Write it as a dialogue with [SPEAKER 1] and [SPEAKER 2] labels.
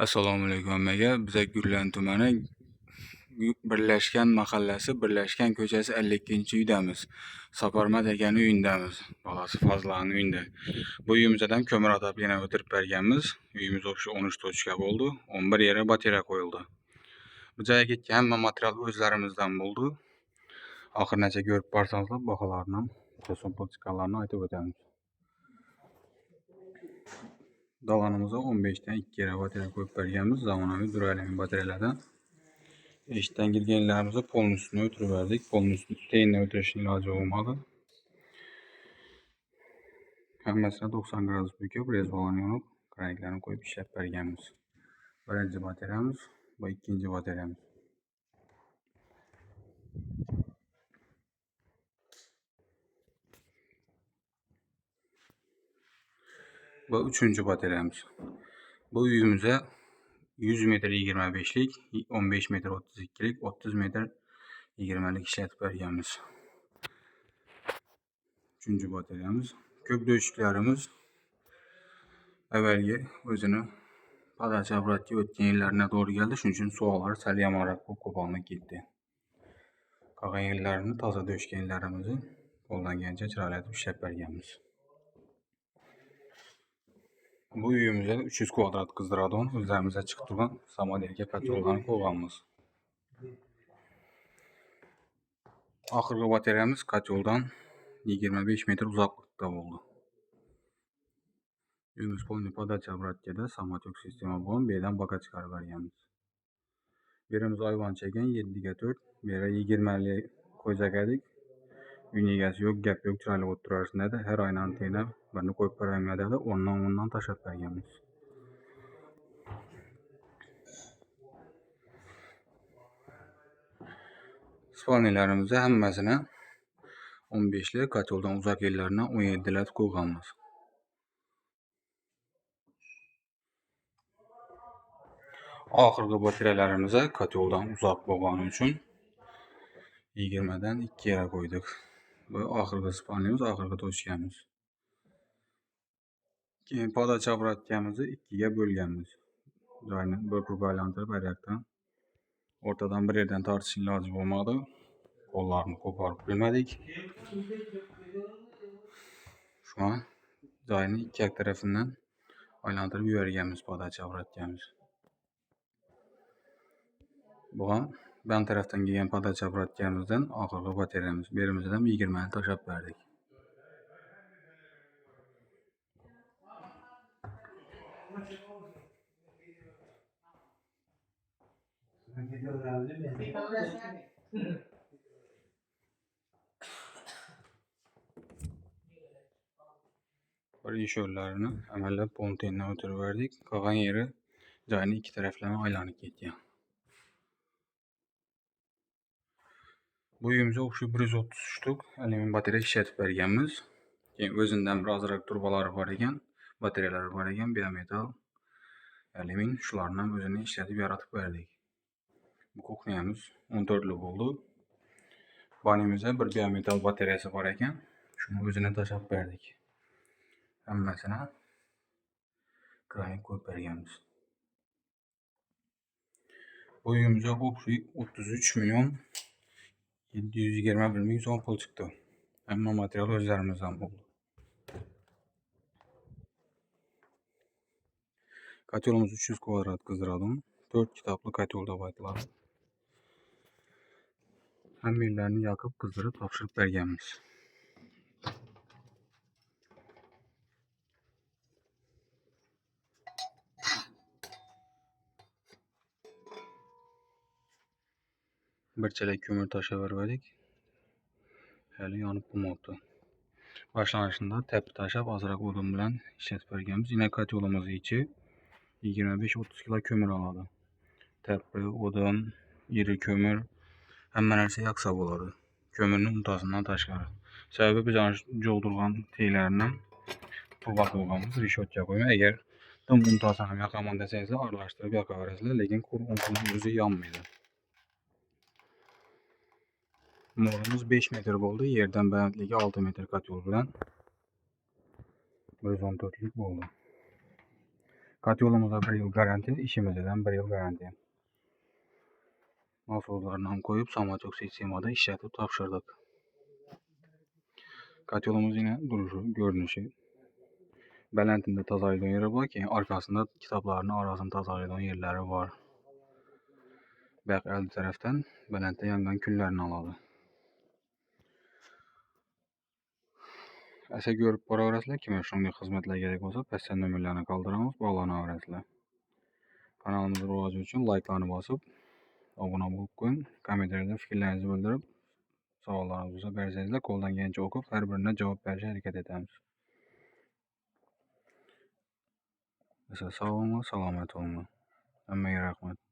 [SPEAKER 1] Assalomu alaykum hammaga. Biza Gurlan tumani Birlashgan mahallasi, Birlashgan ko'chasi 52-uydamiz. Saparmat akaning uyindamiz. Bolasi Fazlaning uyida. Bu uyimizdan ko'mir atab yana o'tirib berganmiz. Uyimiz o'sha 13 tochka bo'ldi. 11 yere batarya qo'yildi. Bu joyga ketgan hamma material o'zlarimizdan bo'ldi. Oxirgacha ko'rib borsangiz, baholarni ham, so'm chiqqanlarni aytib o'tamiz. Davanımıza 15'ten 2 yere batarya koyup berganmiz. Zamonaviy duralimin bataryalardan. Eshikdan girganlarimizni polni üstüne o'tirib polni üstüne teyindan o'tirishning iloji bo'lmadi. Hammasini 90 gradus bukib, rezbolani yonib, kraniklarni qo'yib ishlab berganmiz. Birinchi bataryamiz va ikkinchi bataryamiz. Bu üçüncü bataryamiz. Bu uyimize 100 metre 25'lik, 15 metre 32'lik, 30 metre 20'lik işletip berganmiz. Üçüncü bataryamiz. Köp döşüklerimiz evvelgi özünü podacha obratga o'tgan yillarına doğru geldi. Shuning uchun suvoqlar sal yomonroq bo'lib qo'pollanib ketdi. Qolgan yillarni toza döşkenlerimizni qo'llangancha chiroylatib ishlab berganmiz. Bu uyimizda 300 kvadrat qizdiradon o'zlarimizda chiqib turgan samodelga patrollarni qo'yganmiz. Oxirgi bataryamiz katyoldan 25 metre uzoqlikda bo'ldi. Uyimiz polni podacha obratgada samotyok sistema bo'lgan, bu yerdan boka chiqarib berganmiz. Birimiz ayvon chekan 7 ga 4, beri 20 qo'yjagadik. Uyning egasi yo'q, gap yo'q, chiroyli o'tirib turarsin dedi. Her aynani tenglab, birini qo'yib beraymi dedi. Ondan tashlab berganmiz. Spalnilarimizni hammasini 15'li, katyoldan uzak yerlerine 17'ler qo'yganmiz. Oxirgi bataryalarimizni katyoldan uzoq bo'lgani uchun 20dan 2 yere qo'ydik. Bu oxirgi spalnimiz, oxirgi tochkamiz. Keyin podacha obratgamizni 2 ga bo'lganmiz. Joyni bir turga aylantirib, har yoqdan o'rtadan bir yerdan tortishning iloji bo'lmadi. Qo'llarni qo'porib bilmadik. Şu an joyni ikki tarafından aylantirib yuborganmiz podacha obratgamiz. Bu ham ben tarafdan kelgan podacha obratgamizdan oxirgi bataryamiz. Berimizdan 20 ni tashlab berdik. Bir iş yollarını amallab pontendan o'tirib berdik. Qolgan yeri joyni ikki taraflama aylanib ketgan. Bu uyimizga o'xshab 130 shtuk alyumin batarya ishlatib berganmiz. Keyin o'zidan birozroq turbalari bor ekan, bataryalar bor ekan, biometal, alyumin, shularni ham o'zini ishlatib yaratib berdik. Bu kuxnyamiz 14 bo'ldi. Banimizda bir biometal bataryasi bor ekan, shuni o'zini tashlab berdik. Hammasini kranik qo'yib berganmiz. Bu uyimizga o'xshab 33 milyon 721 ming so'm pul chiqdi. Hamma material o'zlarimizdan bo'ldi. Katyolumuz 300 kvadrat qizdiradon, 4 kitaplı katyol deb aytiladi. Hammalarni yoqib, qizdirib topshirib berganmiz. Bir chelak ko'mir tashlab berdik. Hali yonib bo'lmoqda. Boshlanishida tepa tashlab, ozroq o'dim bilan ishlatib berganmiz. Yine katyolumuz ichi 25-30 kilo kömür aladi. Tepa, o'dim, iri kömür hamma narsa yoqsa bo'ladi. Kömürni untasidan tashqari. Sababi biz jo'g'dirgan teylarni pulga qo'yganmiz, rishotga qo'yma. Agar dim untasini ham yoqaman desangiz, aralashtirib yoqaverasizlar, lekin qur untaning o'zi yonmaydi. Morimiz 5 metre bo'ldi. Yerdan balandligi 6 metre katyol bilan 114lik bo'ldi. Kat yolumuzda 1 yıl garanti, işimizden 1 yıl garanti. Mahsullarından koyup Samatyok sistemada işletip tapşırdık. Kat yolumuz yine duruşu, görünüşü. Belentinde tazarlayan yeri var ki arkasında kitaplarının arasını tazarlayan yerleri var. Bak əldi tərəfdən Belentdə yanğın küllərini aladı. Əsə görüb bura öyrəsilər ki, şunday xidmətlər gerek olsa, pəstən nömrələrini qaldıramiz, bağlana öyrəsilər. Kanalımızı rivacı üçün like'larını basıb, abunə olub qoyun, kommentariyada fikirlərinizi bildirib, savollarınızı bərzənizlə qoldan gəlincə oxub, hər birinə cavab verəcək hərəkət edəmiz. Sağ olun, salamat olun. Əməyə rəhmət.